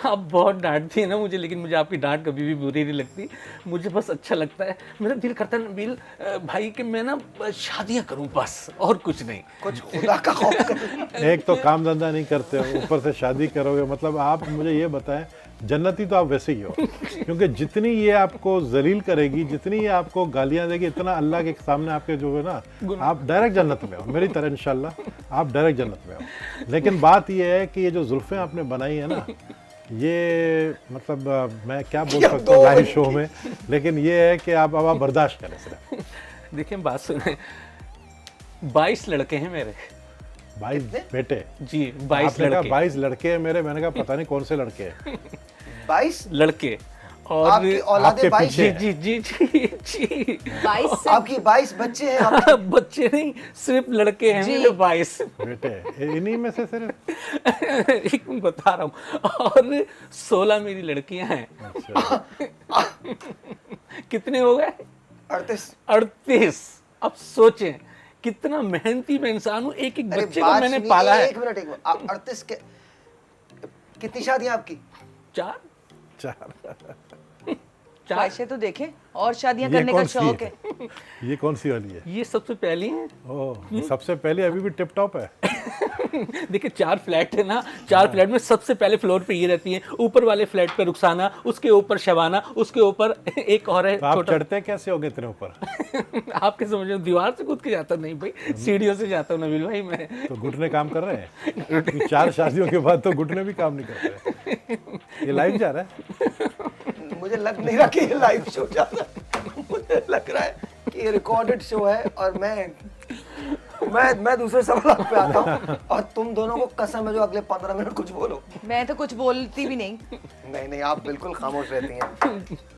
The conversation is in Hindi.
आप बहुत डांटती है ना मुझे, लेकिन मुझे आपकी डांट कभी भी बुरी नहीं लगती। मुझे बस अच्छा लगता है, मेरा दिल करता है नबील भाई कि मैं ना शादियां करूं बस, और कुछ नहीं। कुछ खुदा का खौफ कर। एक तो काम धंधा नहीं करते हो, ऊपर से शादी करोगे, मतलब आप मुझे ये बताएं, जन्नती तो आप वैसे ही हो, क्योंकि जितनी ये आपको जलील करेगी, जितनी ये आपको गालियां देगी, इतना अल्लाह के सामने आपके जो है ना, आप डायरेक्ट जन्नत में हो, मेरी तरह इंशाल्लाह आप डायरेक्ट जन्नत में हो। लेकिन बात ये है कि ये जो जुल्फ़ें आपने बनाई है ना, ये मतलब मैं क्या बोल सकता हूँ लाइव शो में, लेकिन ये है कि आप अब आप बर्दाश्त करें सिर्फ। देखिए बात सुने, 22 लड़के हैं मेरे 22 बेटे जी, 22 आपने कहा लड़के 22 लड़के हैं मेरे, मैंने कहा पता नहीं कौन से लड़के हैं। 22 लड़के और आपकी औलादे आपके 22 पीछे। जी जी जी जी जी 22 से आपकी 22 बच्चे हैं आपके। बच्चे नहीं, सिर्फ लड़के हैं जी। मेरे 22। बेटे इन्हीं में से सिर्फ। एक मिनट बता रहा हूँ, और 16 मेरी लड़कियां हैं। अच्छा, कितने हो गए? 38। 38। अब सोचें कितना मेहनती मैं इंसान हूँ, एक एक अरे बच्चे को बात मैंने सुनिए, पाला है। एक मिनट आप 38 के कितनी शादियां आपकी? 4 4 ख्वाहिशें तो देखें, और शादियां ये करने का कौन सी शौक है? है। ये कौन सी वाली है? ये सबसे पहली है। ओह, सबसे पहले अभी भी टिप टॉप है। देखिए 4 फ्लैट है ना, 4 फ्लैट में सबसे पहले फ्लोर पे ये रहती है, ऊपर वाले फ्लैट पे रुखसाना, उसके ऊपर शबाना, उसके ऊपर एक और है तो आप छोटा। चढ़ते कैसे हो गए इतने ऊपर? आपके समझ में, दीवार से कूद के जाता नहीं भाई, सीढ़ियों से जाता हूँ नबील भाई मैं। तो घुटने काम कर रहे हैं? ये 4 शादियों के बाद तो घुटने भी काम नहीं करते। ये लाइव जा रहा है? मुझे लग नहीं रहा कि ये लाइव शो जा रहा है। मुझे लग रहा है कि ये रिकॉर्डेड शो है, और मैं दूसरे सवाल पे आता हूँ, और तुम दोनों को कसम है जो अगले 15 मिनट कुछ बोलो। मैं तो कुछ बोलती भी नहीं। नहीं नहीं, आप बिल्कुल खामोश रहती हैं।